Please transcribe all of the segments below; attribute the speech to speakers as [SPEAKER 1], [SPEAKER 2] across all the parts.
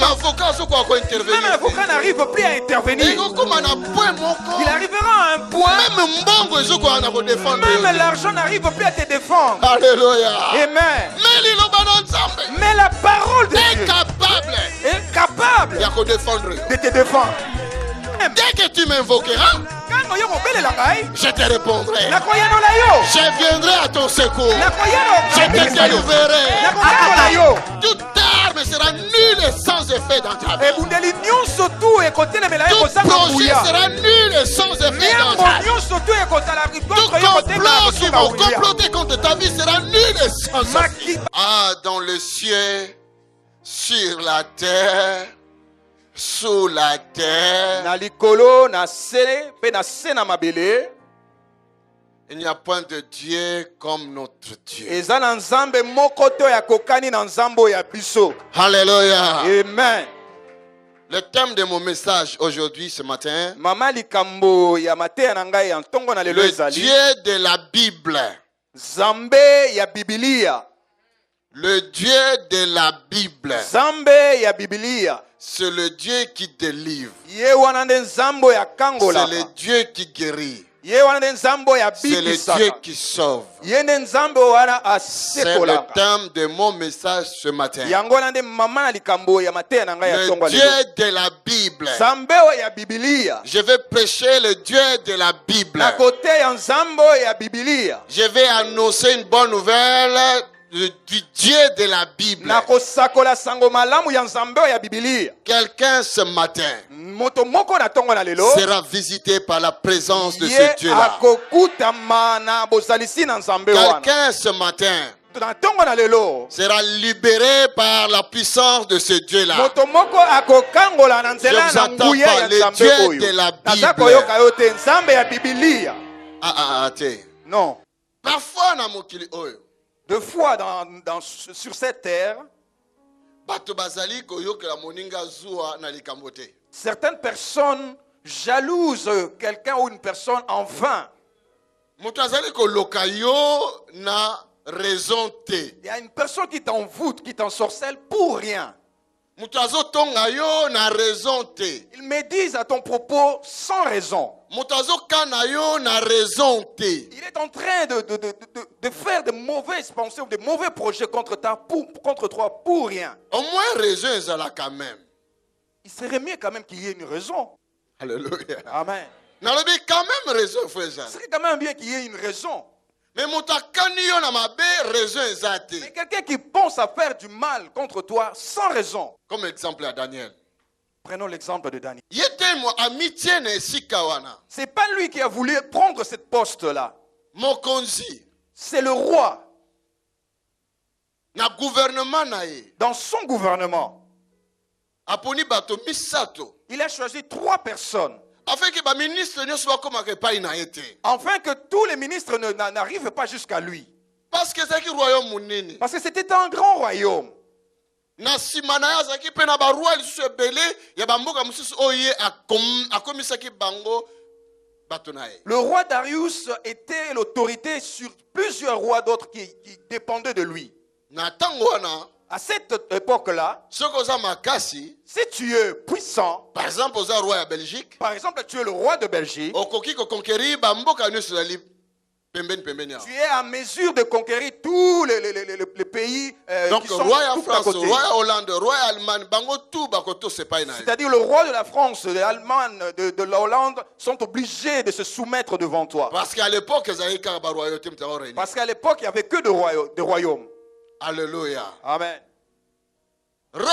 [SPEAKER 1] Même l'avocat n'arrive plus à intervenir. Il arrivera à un point. Même l'argent n'arrive plus à te défendre.
[SPEAKER 2] Alléluia.
[SPEAKER 1] Amen. Mais la parole de Dieu est capable de te défendre.
[SPEAKER 2] Dès que tu m'invoqueras, je te répondrai. Je viendrai à ton secours. Je te délivrerai. Toute arme sera nulle et sans effet dans ta vie. Tout projet sera nul et sans effet dans ta vie. Tout complot qui vont comploter contre ta vie sera nul et sans effet. Ah, dans le ciel, sur la terre, sous la terre, il n'y a point de Dieu comme notre Dieu. Alléluia.
[SPEAKER 1] Amen.
[SPEAKER 2] Le thème de mon message aujourd'hui, ce matin, le Dieu de la Bible. Le Dieu de la Bible. C'est le Dieu qui délivre. C'est le Dieu qui guérit. C'est le Dieu qui sauve. C'est le thème de mon message ce matin. Le Dieu de la Bible. Je vais prêcher le Dieu de la Bible. Je vais annoncer une bonne nouvelle du Dieu de la Bible. Quelqu'un ce matin sera visité par la présence de ce Dieu-là. Quelqu'un ce matin sera libéré par la puissance de ce Dieu-là. Je vous entends parler Dieu de la Bible.
[SPEAKER 1] Non.
[SPEAKER 2] Parfois na mokili oyo.
[SPEAKER 1] Deux fois sur cette terre, certaines personnes jalousent quelqu'un ou une personne en vain. Il y a une personne qui t'envoûte, qui t'ensorcelle pour rien. Ils médisent à ton propos sans raison. Il est en train de faire de mauvaises pensées ou de mauvais projets contre toi pour rien.
[SPEAKER 2] Au moins raison est là quand même.
[SPEAKER 1] Il serait mieux quand même qu'il y ait une raison.
[SPEAKER 2] Alléluia.
[SPEAKER 1] Amen.
[SPEAKER 2] Quand même raison, frère.
[SPEAKER 1] Il serait quand même bien qu'il y ait une raison.
[SPEAKER 2] Mais
[SPEAKER 1] quelqu'un qui pense à faire du mal contre toi sans raison.
[SPEAKER 2] Comme exemple à Daniel.
[SPEAKER 1] Prenons l'exemple de Daniel. C'est pas lui qui a voulu prendre cette poste-là. C'est le roi. Dans son gouvernement, il a choisi 3 personnes. Afin que tous les ministres n'arrivent pas jusqu'à lui. Parce que c'était un grand royaume. Le roi Darius était l'autorité sur plusieurs rois d'autres qui dépendaient de lui. À cette époque-là, si tu es puissant, par exemple, tu es le roi de Belgique, tu es en mesure de conquérir tous les pays
[SPEAKER 2] donc,
[SPEAKER 1] qui sont
[SPEAKER 2] roi
[SPEAKER 1] tout
[SPEAKER 2] France,
[SPEAKER 1] à côté.
[SPEAKER 2] Roi Hollande, roi Allemagne,
[SPEAKER 1] C'est-à-dire le roi de la France, de l'Allemagne, de la Hollande sont obligés de se soumettre devant toi.
[SPEAKER 2] Parce qu'à l'époque, il n'y
[SPEAKER 1] avait que de royaumes.
[SPEAKER 2] Alléluia.
[SPEAKER 1] Amen.
[SPEAKER 2] Le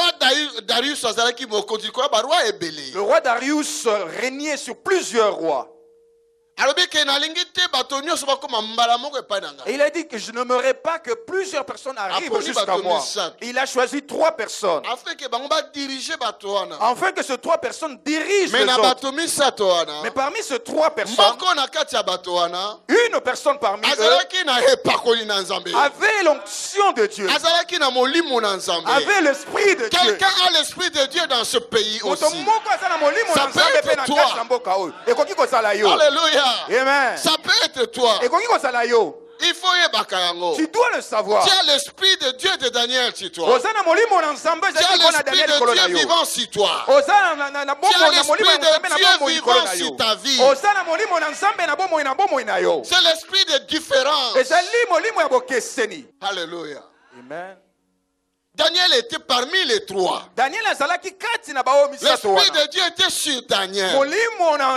[SPEAKER 1] roi Darius régnait sur plusieurs rois. Et il a dit que je n'aimerais pas que plusieurs personnes arrivent jusqu'à moi. Et il a choisi 3 personnes. Afin que ces 3 personnes dirigent les autres. Mais parmi ces 3 personnes, une personne parmi eux avait l'onction de Dieu, avait l'esprit de Dieu.
[SPEAKER 2] Quelqu'un a l'esprit de Dieu dans ce pays aussi. Ça peut être toi. Alléluia.
[SPEAKER 1] Amen.
[SPEAKER 2] Ça peut être toi. Il faut
[SPEAKER 1] Tu dois le savoir.
[SPEAKER 2] Tu as l'esprit de Dieu de Daniel sur toi. Tu as
[SPEAKER 1] l'esprit
[SPEAKER 2] de Dieu vivant sur toi. Tu as l'esprit de Dieu vivant sur ta vie. C'est l'esprit de différence. Alléluia.
[SPEAKER 1] Amen.
[SPEAKER 2] Daniel était parmi les trois. L'esprit de Dieu était sur Daniel.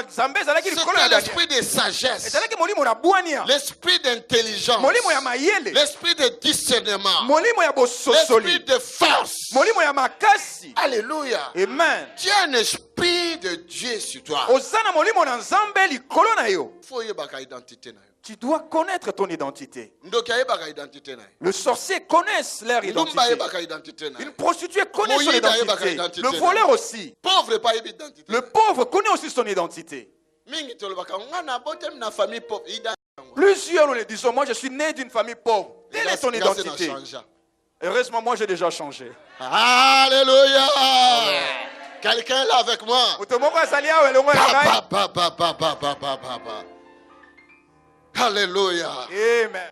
[SPEAKER 2] C'était l'esprit de sagesse, l'esprit d'intelligence, l'esprit de discernement, l'esprit de force. Alléluia.
[SPEAKER 1] Amen.
[SPEAKER 2] Tu as un esprit de Dieu sur toi. Il faut y identité.
[SPEAKER 1] Tu dois connaître ton identité. Le sorcier connaît leur identité. Une prostituée connaît son identité. Le voleur aussi. Le pauvre connaît aussi son identité. Plusieurs nous le disons, moi je suis né d'une famille pauvre. Quelle est ton identité? Heureusement, moi j'ai déjà changé.
[SPEAKER 2] Alléluia. Quelqu'un là avec moi. Alléluia.
[SPEAKER 1] Amen.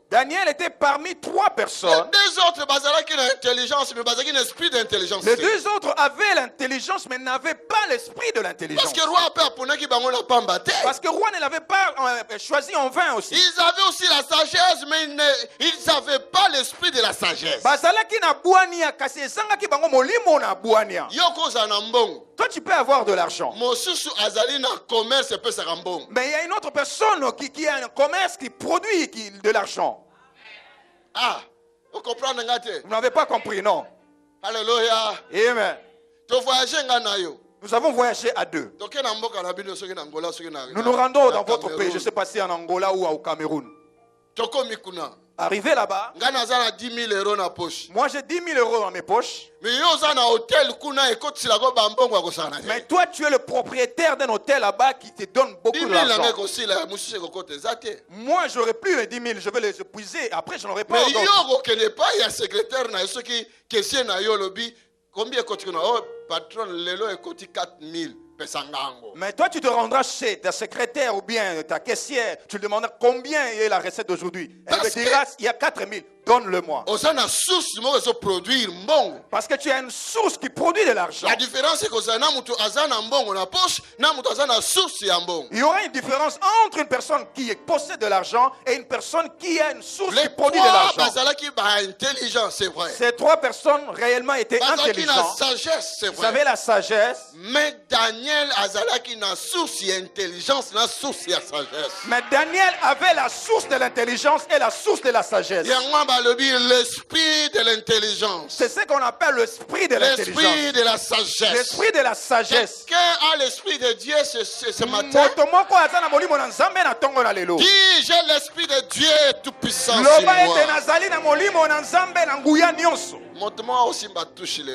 [SPEAKER 1] Daniel était parmi trois personnes.
[SPEAKER 2] Les deux autres
[SPEAKER 1] Les deux autres avaient l'intelligence mais n'avaient pas l'esprit de l'intelligence.
[SPEAKER 2] Parce que
[SPEAKER 1] le roi ne l'avait pas choisi en vain aussi.
[SPEAKER 2] Ils avaient aussi la sagesse mais ils n'avaient pas l'esprit de la sagesse.
[SPEAKER 1] Toi tu peux avoir de l'argent. Mais il y a une autre personne qui a un commerce qui produit de l'argent.
[SPEAKER 2] Ah, vous comprenez?
[SPEAKER 1] Vous n'avez pas compris, non?
[SPEAKER 2] Alléluia.
[SPEAKER 1] Amen. Nous avons voyagé à deux. Nous nous rendons dans votre pays. Je ne sais pas si en Angola ou au Cameroun. Arrivé là-bas, moi j'ai 10 000 euros dans mes poches. Mais toi tu es le propriétaire d'un hôtel là-bas qui te donne beaucoup d'argent. Moi j'aurais plus les 10 000, je vais les épuiser. Après je n'aurai pas.
[SPEAKER 2] Mais il y a secrétaire combien patron lelo ekoti 4 000.
[SPEAKER 1] Mais toi, tu te rendras chez ta secrétaire ou bien ta caissière. Tu lui demanderas combien est la recette d'aujourd'hui. Elle te dira, il y a 4 000. Donne-le-moi. Parce que tu as une source qui produit de l'argent.
[SPEAKER 2] La différence, c'est que
[SPEAKER 1] il y aura une différence entre une personne qui possède de l'argent et une personne qui a une source qui produit de l'argent. Ces trois personnes réellement étaient intelligentes. Vous avez la sagesse.
[SPEAKER 2] Mais Daniel azalaki na source et intelligence, na source et sagesse.
[SPEAKER 1] Mais Daniel avait la source de l'intelligence et la source de la sagesse.
[SPEAKER 2] L'esprit de l'intelligence.
[SPEAKER 1] C'est ce qu'on appelle l'esprit de l'intelligence.
[SPEAKER 2] L'esprit de la sagesse.
[SPEAKER 1] L'esprit de la sagesse.
[SPEAKER 2] Quelqu'un a l'esprit de Dieu ce matin. Dis, j'ai l'esprit de Dieu tout puissant sur moi.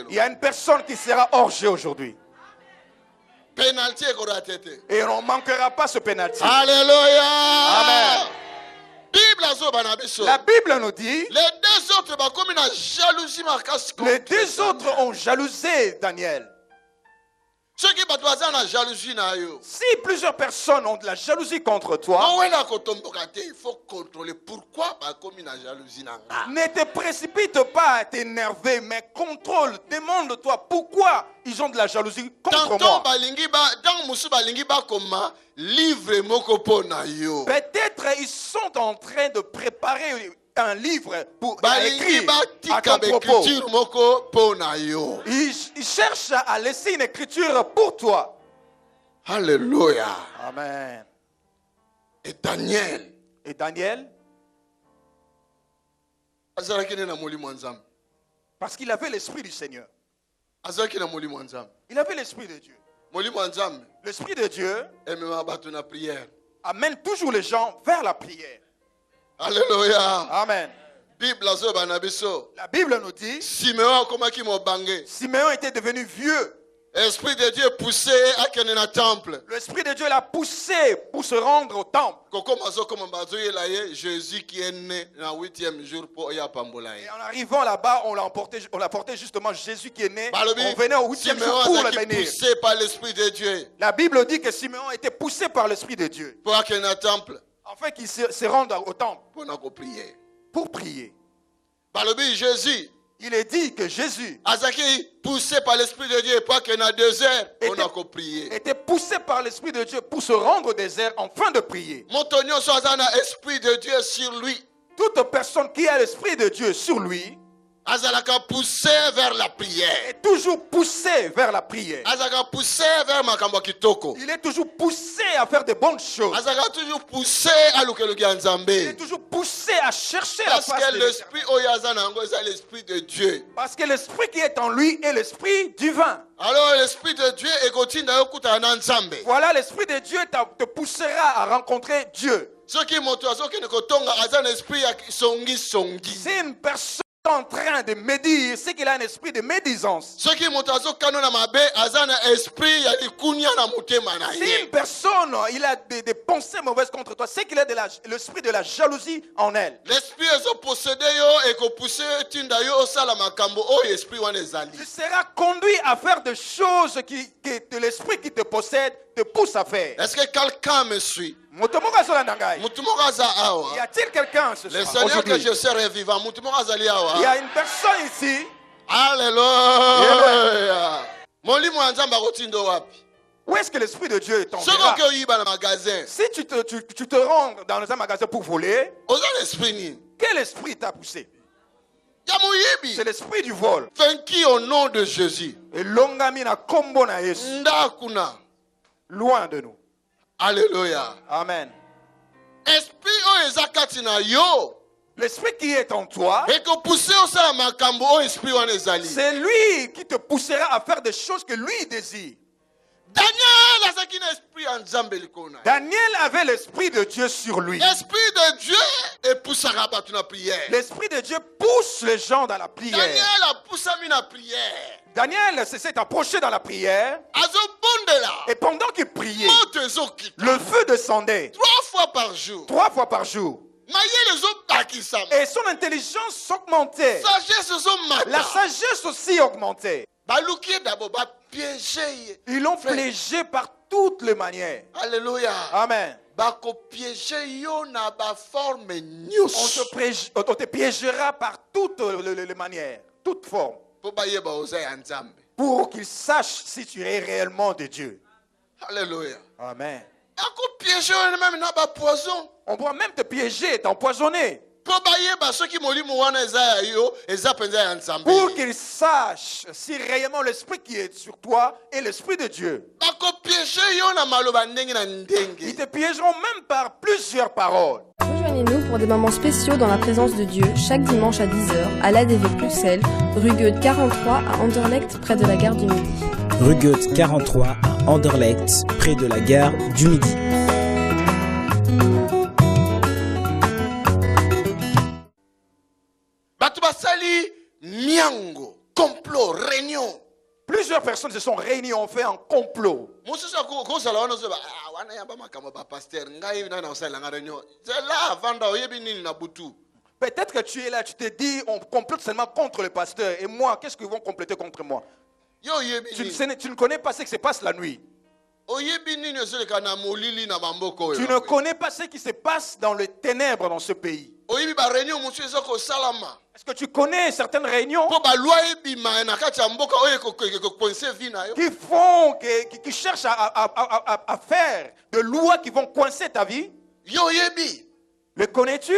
[SPEAKER 1] Il y a une personne qui sera hors jeu aujourd'hui.
[SPEAKER 2] Pénalty.
[SPEAKER 1] Et on ne manquera pas ce pénalty.
[SPEAKER 2] Alléluia.
[SPEAKER 1] Amen. La Bible nous dit, les deux autres ont jalousé Daniel. Si plusieurs personnes ont de la jalousie contre toi,
[SPEAKER 2] il faut contrôler pourquoi
[SPEAKER 1] ne te précipite pas à t'énerver, mais contrôle, demande-toi pourquoi ils ont de la jalousie contre moi. Peut-être ils sont en train de préparer un livre pour écrire à ton propos. Ils cherchent à laisser une écriture pour toi.
[SPEAKER 2] Alléluia.
[SPEAKER 1] Amen.
[SPEAKER 2] Et Daniel,
[SPEAKER 1] parce qu'il avait l'esprit du Seigneur. Il avait l'esprit de Dieu. L'esprit de Dieu amène toujours les gens vers la prière.
[SPEAKER 2] Alléluia.
[SPEAKER 1] Amen. La Bible nous dit, Siméon était devenu vieux.
[SPEAKER 2] L'esprit de Dieu poussé à le temple.
[SPEAKER 1] L'esprit de Dieu l'a poussé pour se rendre au temple.
[SPEAKER 2] Jésus qui est né le 8e jour pour y pambola.
[SPEAKER 1] Et en arrivant là-bas, on l'a porté justement Jésus qui est né. On venait au 8e jour pour le bénir.
[SPEAKER 2] Poussé par l'esprit de Dieu.
[SPEAKER 1] La Bible dit que Siméon était poussé par l'esprit de Dieu.
[SPEAKER 2] Pour le temple.
[SPEAKER 1] Afin qu'ils se rendent au temple. Pour prier.
[SPEAKER 2] Jésus.
[SPEAKER 1] Il est dit que Jésus
[SPEAKER 2] poussé par l'Esprit de Dieu pas qu'il y a désert, on a prié.
[SPEAKER 1] Était poussé par l'Esprit de Dieu pour se rendre au désert afin de prier.
[SPEAKER 2] Montonio soit un esprit de Dieu sur lui.
[SPEAKER 1] Toute personne qui a l'Esprit de Dieu sur lui
[SPEAKER 2] Azalaka poussé vers la prière.
[SPEAKER 1] Est toujours poussé vers la prière.
[SPEAKER 2] Azalaka poussé vers makambo kitoko.
[SPEAKER 1] Il est toujours poussé à faire de bonnes choses.
[SPEAKER 2] Azalaka toujours poussé à lukeluki nzambe.
[SPEAKER 1] Il est toujours poussé à chercher la face de Dieu.
[SPEAKER 2] Parce que l'esprit oyazana c'est l'esprit de Dieu.
[SPEAKER 1] Parce que l'esprit qui est en lui est l'esprit divin.
[SPEAKER 2] Alors l'esprit de Dieu est continue yokuta na nzambe.
[SPEAKER 1] Voilà, l'esprit de Dieu te poussera à rencontrer Dieu.
[SPEAKER 2] C'est
[SPEAKER 1] une personne en train de médire, c'est qu'il a un esprit de médisance. Si une personne il a des pensées mauvaises contre toi, c'est qu'il a l'esprit de la jalousie en elle.
[SPEAKER 2] L'esprit est possédé et
[SPEAKER 1] tu seras conduit à faire des choses que l'esprit qui te possède te pousse à faire.
[SPEAKER 2] Est-ce que quelqu'un me suit?
[SPEAKER 1] Y a-t-il quelqu'un ce soir?
[SPEAKER 2] Le Seigneur que je serai vivant.
[SPEAKER 1] Il y a une personne ici.
[SPEAKER 2] Alléluia.
[SPEAKER 1] Où est-ce que l'esprit de Dieu est en magasin? Si tu te rends dans un magasin pour voler, quel esprit t'a poussé? C'est l'esprit du vol.
[SPEAKER 2] Vaincu au nom de Jésus.
[SPEAKER 1] Loin de nous.
[SPEAKER 2] Alléluia.
[SPEAKER 1] Amen.
[SPEAKER 2] L'esprit
[SPEAKER 1] qui est en toi, c'est lui qui te poussera à faire des choses que lui désire. Daniel avait l'esprit de Dieu sur lui.
[SPEAKER 2] L'esprit de Dieu
[SPEAKER 1] L'esprit de Dieu pousse les gens dans la prière. Daniel s'est approché dans la prière. Et pendant qu'il priait, le feu descendait
[SPEAKER 2] 3 fois par jour.
[SPEAKER 1] 3 fois par jour. Et son intelligence augmentait. La sagesse aussi augmentait. Ils l'ont piégé par toutes les manières.
[SPEAKER 2] Alléluia.
[SPEAKER 1] Amen. On te piégera par toutes les manières, toutes formes. Pour qu'ils sachent si tu es réellement de Dieu.
[SPEAKER 2] Alléluia.
[SPEAKER 1] Amen. On pourra même te piéger et t'empoisonner. Pour qu'ils sachent si réellement l'esprit qui est sur toi est l'esprit de Dieu. Ils te piégeront même par plusieurs paroles.
[SPEAKER 3] Rejoignez-nous pour des moments spéciaux dans la présence de Dieu chaque dimanche à 10h à l'ADV Bruxelles, rue Goethe 43 à Anderlecht près de la gare du Midi.
[SPEAKER 4] Rue Goethe 43 à Anderlecht près de la gare du Midi.
[SPEAKER 2] Complot, réunion.
[SPEAKER 1] Plusieurs personnes se sont réunies, ont fait un complot. Peut-être que tu es là, tu te dis, on complote seulement contre le pasteur. Et moi, qu'est-ce qu'ils vont comploter contre moi? Tu ne connais pas ce qui se passe la nuit. Tu ne connais pas ce qui se passe dans les ténèbres dans ce pays. Est-ce que tu connais certaines réunions qui cherchent à faire des lois qui vont coincer ta vie? Le connais-tu?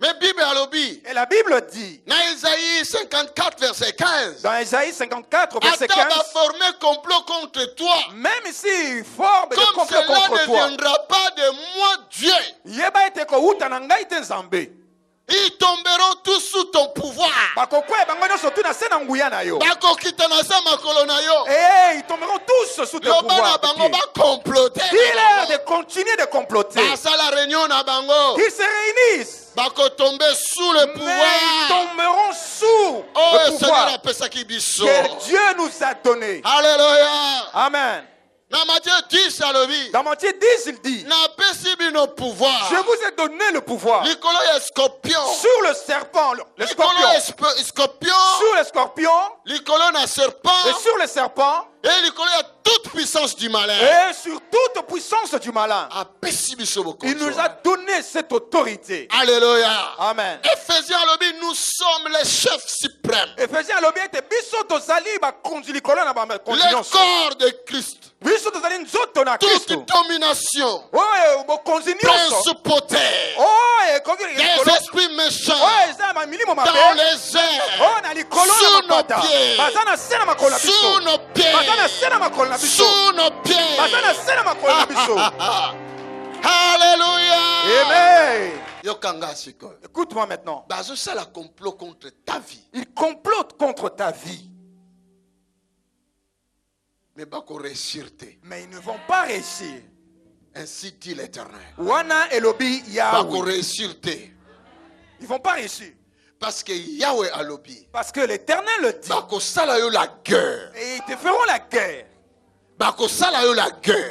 [SPEAKER 1] Et la Bible dit
[SPEAKER 2] dans Isaïe 54 verset 15,
[SPEAKER 1] dans Isaïe 54 verset 15,
[SPEAKER 2] formé complot contre toi,
[SPEAKER 1] même s'il forme des complots contre toi,
[SPEAKER 2] ne viendra pas de moi Dieu. Ils tomberont tous sous ton pouvoir.
[SPEAKER 1] Ils tomberont tous sous ton pouvoir. Dis-leur de continuer de comploter. Qu'ils se réunissent.
[SPEAKER 2] Sous le pouvoir.
[SPEAKER 1] Mais ils tomberont sous le pouvoir que Dieu nous a donné.
[SPEAKER 2] Alléluia.
[SPEAKER 1] Amen.
[SPEAKER 2] Dans Matthieu 10,
[SPEAKER 1] Dans Matthieu 10, il dit,
[SPEAKER 2] je
[SPEAKER 1] vous ai donné le pouvoir
[SPEAKER 2] sur
[SPEAKER 1] le serpent, le scorpion, sur le scorpion, et sur le serpent,
[SPEAKER 2] et toute puissance du malin.
[SPEAKER 1] Et sur toute puissance du malin. Il nous a donné cette autorité.
[SPEAKER 2] Alléluia.
[SPEAKER 1] Amen.
[SPEAKER 2] Éphésiens, nous sommes les chefs suprêmes.
[SPEAKER 1] Le
[SPEAKER 2] corps de Christ. Toute domination. Principauté. Des esprits méchants. Dans les airs. Sous nos pieds. Sous nos pieds. Sous nos pieds. Alléluia.
[SPEAKER 1] Amen. Écoute-moi maintenant.
[SPEAKER 2] Complot contre ta vie.
[SPEAKER 1] Il complote contre ta vie. Mais ils ne vont pas réussir.
[SPEAKER 2] Ainsi dit l'Éternel.
[SPEAKER 1] Wana elobi Yahweh.
[SPEAKER 2] Ils
[SPEAKER 1] vont pas réussir.
[SPEAKER 2] Parce que Yahweh a lobby.
[SPEAKER 1] Parce que l'Éternel le dit.
[SPEAKER 2] La guerre.
[SPEAKER 1] Et ils te feront la guerre.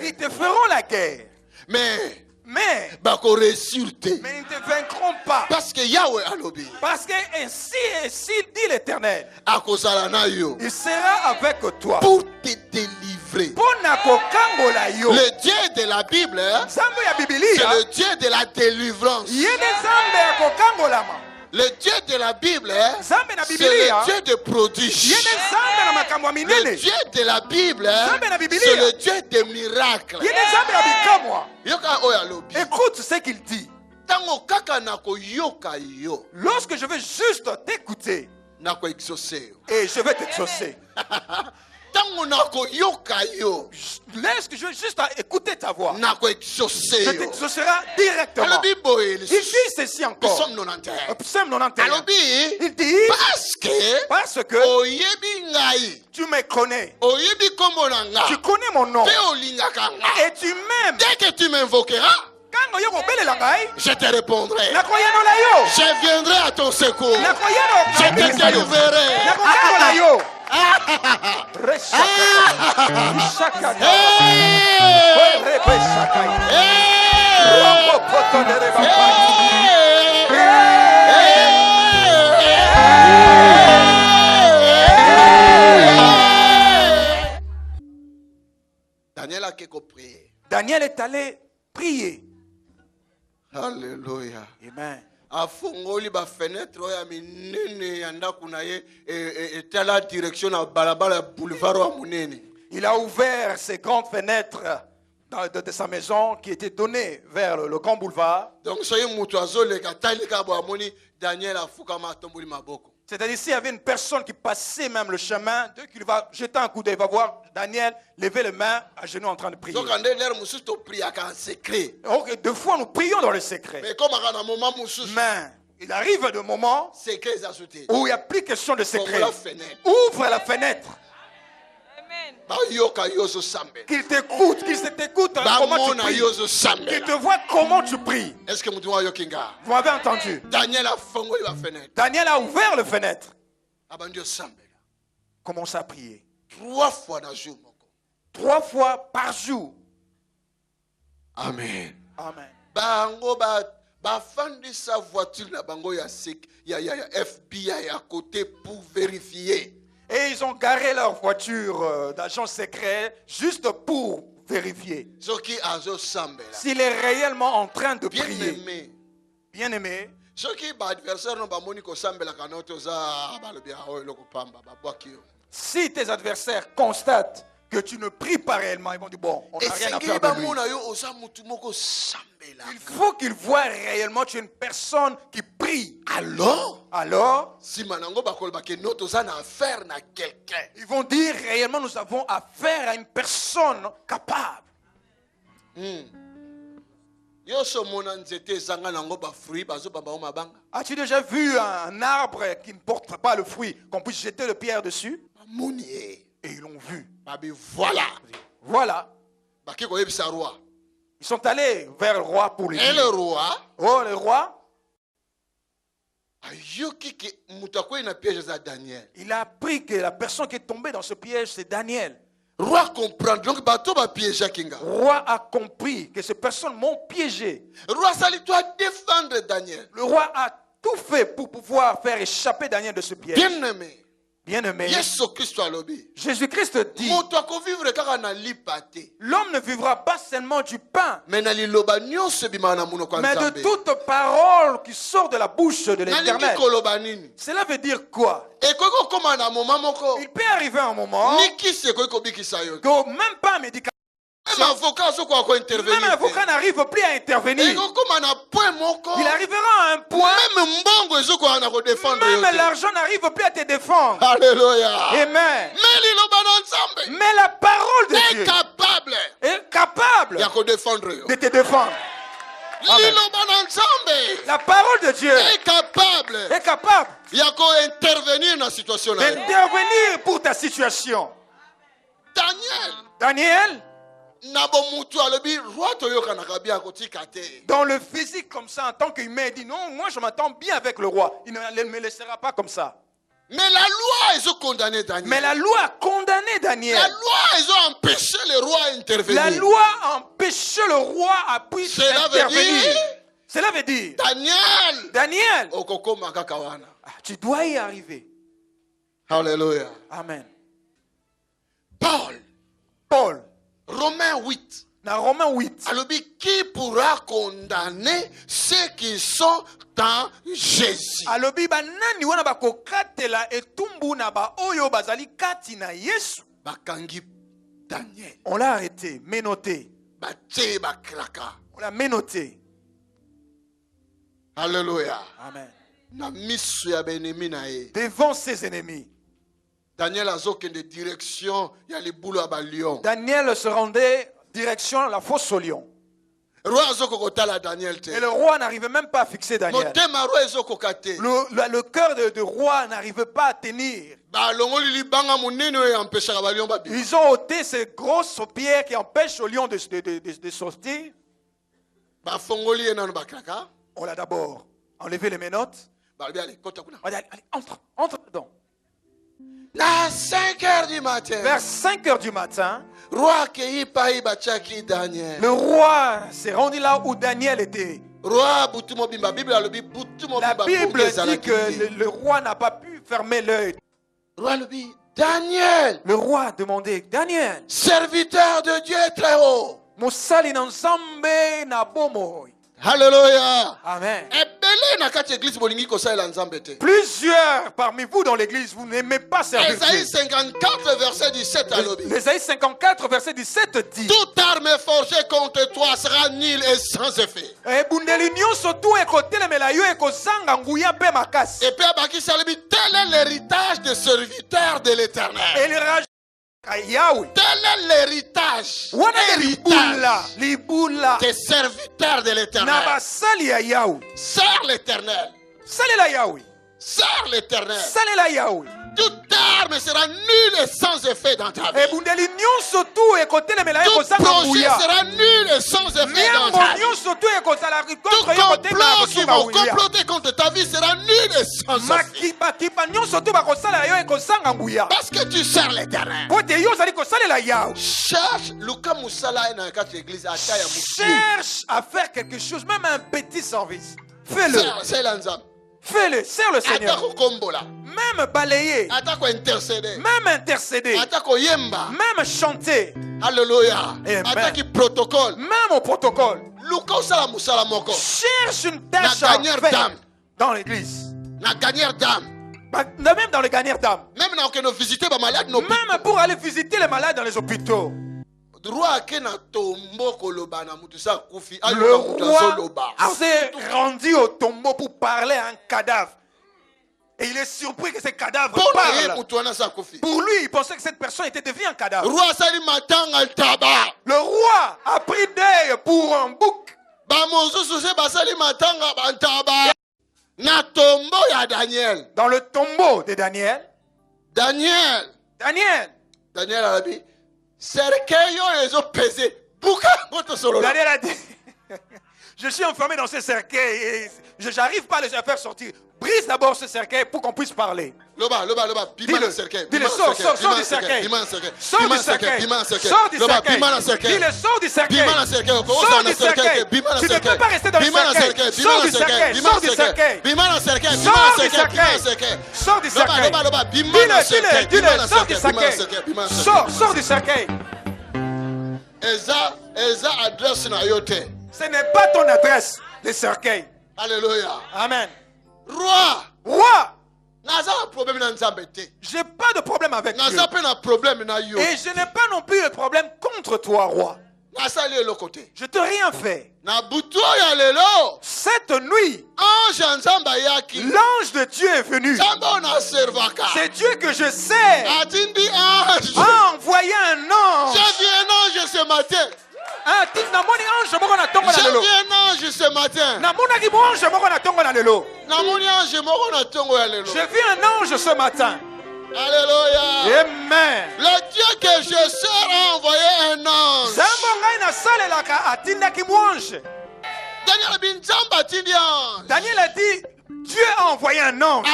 [SPEAKER 1] Ils te feront la guerre. Mais ils ne te vaincront pas.
[SPEAKER 2] Parce que Yahweh a lobby.
[SPEAKER 1] Parce que ainsi dit l'Éternel. Il sera avec toi.
[SPEAKER 2] Pour te délivrer. Le Dieu de la Bible, c'est le Dieu de la délivrance. Le Dieu de la Bible, c'est le Dieu de prodiges. Le Dieu de la Bible, c'est le Dieu des miracles.
[SPEAKER 1] Écoute ce qu'il dit. Lorsque je vais juste t'écouter, et je vais t'exaucer. Lorsque je veux juste écouter ta voix, je t'exaucerai directement. Il dit ceci encore. Psaume 91. Il dit parce que tu me connais. Tu connais mon nom. Et tu m'aimes.
[SPEAKER 2] Dès que tu m'invoqueras, je te répondrai. Je viendrai à ton secours. Je te délivrerai. Daniel a quelque prié.
[SPEAKER 1] Daniel est allé prier.
[SPEAKER 2] Alléluia.
[SPEAKER 1] Amen.
[SPEAKER 2] Afungoli ba fenêtre ya minene ya ndaku na ye etala direction na balabala boulevard wa munene.
[SPEAKER 1] Il a ouvert ses grandes fenêtres de sa maison qui étaient données vers le grand boulevard.
[SPEAKER 2] Donc soye mutu azoleka talika bo amoni Daniel afukama tomboli maboko.
[SPEAKER 1] C'est-à-dire s'il y avait une personne qui passait même le chemin, dès qu'il va jeter un coup d'œil, il va voir Daniel lever les mains à genoux en train de prier.
[SPEAKER 2] Donc
[SPEAKER 1] deux fois nous prions dans le secret. Mais il arrive un moment où il n'y a plus question de secret. Ouvre la fenêtre. Qu'il t'écoute, qu'il t'écoute comment tu pries. Qu'il te voit comment tu pries.
[SPEAKER 2] Est-ce que
[SPEAKER 1] vous m'avez entendu? Daniel a ouvert la fenêtre. Commence à prier.
[SPEAKER 2] 3 fois dans jour.
[SPEAKER 1] 3 fois par jour.
[SPEAKER 2] Amen.
[SPEAKER 1] Amen.
[SPEAKER 2] Fandi sa voiture na bango ya FBI à côté pour vérifier.
[SPEAKER 1] Et ils ont garé leur voiture d'agents secrets juste pour vérifier s'il est réellement en train de prier. Bien aimé. Si tes adversaires constatent que tu ne pries pas réellement, ils vont dire bon, on n'a rien à faire de lui. Il faut qu'ils voient réellement que tu es une personne qui prie. Alors, ils vont dire réellement nous avons affaire à une personne capable. As-tu déjà vu un arbre qui ne porte pas le fruit, qu'on puisse jeter le pierre dessus? Et ils l'ont vu. Voilà. Ils sont allés vers le roi pour lui dire.
[SPEAKER 2] Et le roi?
[SPEAKER 1] Oh, le roi? Il a appris que la personne qui est tombée dans ce piège, c'est Daniel.
[SPEAKER 2] Roi comprend. Donc, bateau va piéger Kinga.
[SPEAKER 1] Roi a compris que ces personnes m'ont piégé.
[SPEAKER 2] Roi Sali doit défendre Daniel.
[SPEAKER 1] Le roi a tout fait pour pouvoir faire échapper Daniel de ce piège.
[SPEAKER 2] Bien-aimé.
[SPEAKER 1] Bien-aimé.
[SPEAKER 2] Jésus-Christ
[SPEAKER 1] dit, l'homme ne vivra pas seulement du pain, mais de toute parole qui sort de la bouche de l'Éternel. Cela veut dire quoi? Il peut arriver un moment que même pas un médicament, même un avocat n'arrive plus à intervenir. Il arrivera à un point, même l'argent n'arrive plus à te défendre.
[SPEAKER 2] Alléluia.
[SPEAKER 1] Amen. Mais la parole de Dieu est capable de te défendre. Amen. La parole de Dieu est capable d'intervenir pour ta situation. Daniel, dans le physique comme ça, en tant qu'humain, il dit non, moi je m'attends bien avec le roi. Il ne me laissera pas comme ça.
[SPEAKER 2] Mais la loi, ils ont condamné Daniel.
[SPEAKER 1] Mais la loi a condamné Daniel.
[SPEAKER 2] La loi, ils ont empêché le roi à intervenir.
[SPEAKER 1] La loi a empêché le roi à intervenir. Cela veut dire, Daniel, tu dois y arriver.
[SPEAKER 2] Alléluia.
[SPEAKER 1] Amen.
[SPEAKER 2] Paul. Romains 8.
[SPEAKER 1] Dans Romains 8.
[SPEAKER 2] Alors, qui pourra condamner ceux qui sont dans Jésus?
[SPEAKER 1] Alors, banani wana bakokatela etumbu na ba oyo bazali kati na Yesu.
[SPEAKER 2] Bakangi Daniel.
[SPEAKER 1] On l'a arrêté, menotté. On l'a menotté.
[SPEAKER 2] Alléluia.
[SPEAKER 1] Amen.
[SPEAKER 2] Devant
[SPEAKER 1] ses ennemis.
[SPEAKER 2] Daniel a de direction, il y a les boulots à lion.
[SPEAKER 1] Daniel se rendait direction la fosse au lion. Et le roi n'arrivait même pas à fixer Daniel. Le cœur de roi n'arrivait pas à tenir. Ils ont ôté ces grosses pierres qui empêchent au lion de sortir. On l'a d'abord enlevé les menottes. Allez, entre dedans.
[SPEAKER 2] À 5 heures du matin.
[SPEAKER 1] Vers 5 heures du matin,
[SPEAKER 2] le
[SPEAKER 1] roi s'est rendu là où Daniel était. La Bible dit que le roi n'a pas pu fermer l'œil.
[SPEAKER 2] Daniel.
[SPEAKER 1] Le roi a demandé, Daniel,
[SPEAKER 2] serviteur de Dieu très haut.
[SPEAKER 1] Alléluia. Amen. Plusieurs parmi vous dans l'église, vous n'aimez pas servir Dieu.
[SPEAKER 2] Ésaïe 54, verset 17 à l'objet.
[SPEAKER 1] Ésaïe 54, verset 17 dit,
[SPEAKER 2] toute arme forgée contre toi sera nulle et sans effet.
[SPEAKER 1] Et puis
[SPEAKER 2] tel est l'héritage des serviteurs de l'Éternel. Tel est l'héritage des serviteurs de l'Éternel. Sers l'Éternel. Sers l'Éternel. Toute arme sera nulle et sans effet dans ta vie. Tout projet sera nul et sans effet dans ta vie. Tout complot qui va comploter contre ta vie sera nul et sans effet. Parce que tu sers l'Éternel.
[SPEAKER 1] Cherche à faire quelque chose, même un petit service. Fais-le. Fais-le, sers le Seigneur. Même balayer. Même intercéder. Même chanter.
[SPEAKER 2] Alléluia.
[SPEAKER 1] Protocole. Même au protocole. Cherche une tâche à faire dans l'église. Même dans les gagnères d'âme. Même pour aller visiter les malades dans les hôpitaux. Le roi s'est rendu au tombeau pour parler à un cadavre. Et il est surpris que ce cadavre parle. Pour lui, il pensait que cette personne était devenue un cadavre. Le roi a pris deuil pour un bouc. Dans le tombeau de Daniel.
[SPEAKER 2] Daniel a dit, Daniel
[SPEAKER 1] a dit, je suis enfermé dans ce cercueil et je n'arrive pas à les faire sortir. Brise d'abord ce cercueil pour qu'on puisse parler. Dis-le, sors du cercueil. Sors du cercueil. Sors du cercueil. Dis-le, sors du cercueil. Sors du cercueil. Tu ne peux pas rester dans le cercueil. Sors du cercueil. Sors du cercueil. Sors du cercueil. Sors du cercueil. Dis-le, sors du cercueil. Sors du cercueil. Ce n'est pas ton adresse, le cercueil.
[SPEAKER 2] Alléluia.
[SPEAKER 1] Amen.
[SPEAKER 2] Roi.
[SPEAKER 1] J'ai pas de problème avec Dieu. Et je n'ai pas non plus de problème contre toi, roi. Je t'ai rien fait. Cette nuit, l'ange de Dieu est venu. C'est Dieu que je sais a envoyé un ange.
[SPEAKER 2] J'ai vu un ange ce matin.
[SPEAKER 1] J'ai vu un ange
[SPEAKER 2] ce matin.
[SPEAKER 1] J'ai vu un ange ce matin.
[SPEAKER 2] Alléluia.
[SPEAKER 1] Amen.
[SPEAKER 2] Le Dieu que je sers a envoyé un ange.
[SPEAKER 1] Daniel a dit, Dieu a envoyé un ange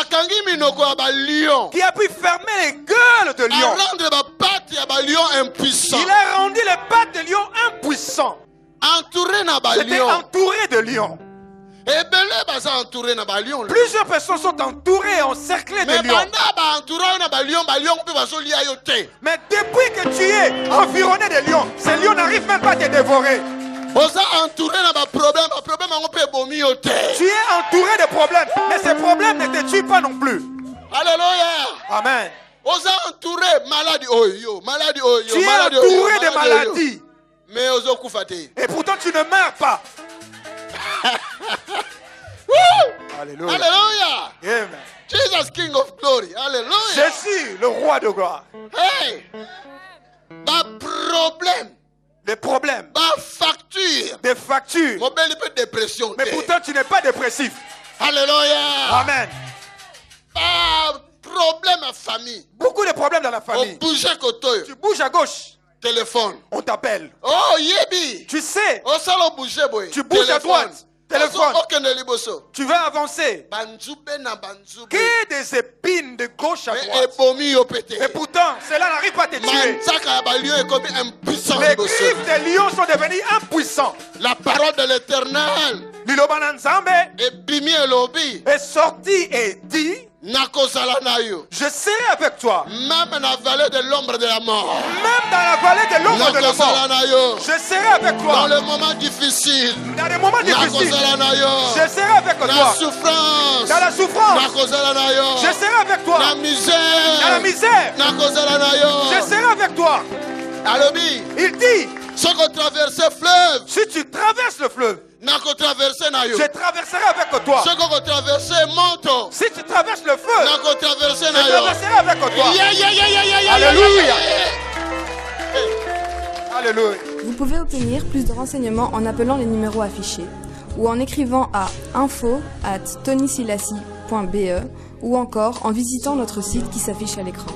[SPEAKER 1] qui a pu fermer les gueules de lions. Il a rendu les pattes de lions impuissants. C'était entouré de lions. Plusieurs personnes sont entourées, encerclées de lions. Mais depuis que tu es environné de lions, ces lions n'arrivent même pas à te dévorer. Tu es entouré de problèmes, mais ces problèmes ne te tuent pas non plus.
[SPEAKER 2] Alléluia.
[SPEAKER 1] Amen.
[SPEAKER 2] Tu es entouré
[SPEAKER 1] de maladies. Et pourtant tu ne meurs pas.
[SPEAKER 2] Alléluia. Alléluia.
[SPEAKER 1] Amen.
[SPEAKER 2] Jesus, King of Glory. Alléluia.
[SPEAKER 1] Jésus, le roi de gloire.
[SPEAKER 2] Hey.
[SPEAKER 1] Des problèmes. Des factures. Mais pourtant tu n'es pas dépressif.
[SPEAKER 2] Alléluia.
[SPEAKER 1] Amen.
[SPEAKER 2] Problème à famille.
[SPEAKER 1] Beaucoup de problèmes dans la famille. Tu bouges à gauche.
[SPEAKER 2] Téléphone.
[SPEAKER 1] On t'appelle.
[SPEAKER 2] Oh, Yebi.
[SPEAKER 1] Tu sais. Tu bouges à droite. Téléphone. Tu vas avancer. Que des épines de gauche à droite. Et pourtant, cela n'arrive pas à te tuer. Les griffes des lions sont devenus impuissants.
[SPEAKER 2] La parole de l'Éternel
[SPEAKER 1] est sortie et dit, je serai avec toi.
[SPEAKER 2] Même dans la vallée de l'ombre de la mort.
[SPEAKER 1] Même dans la vallée de l'ombre de la mort. Je serai avec toi.
[SPEAKER 2] Dans les moments difficiles.
[SPEAKER 1] Dans les moments difficiles. Je serai avec toi.
[SPEAKER 2] Dans la souffrance.
[SPEAKER 1] Dans la souffrance. Je serai avec toi.
[SPEAKER 2] Dans la misère.
[SPEAKER 1] Dans la misère. Je serai avec toi. Il dit,
[SPEAKER 2] si
[SPEAKER 1] tu traverses le fleuve, je traverserai avec toi. Si tu traverses le feu, je traverserai avec toi. Alléluia. Alléluia.
[SPEAKER 3] Vous pouvez obtenir plus de renseignements en appelant les numéros affichés ou en écrivant à info@tonysilassi.be ou encore en visitant notre site qui s'affiche à l'écran.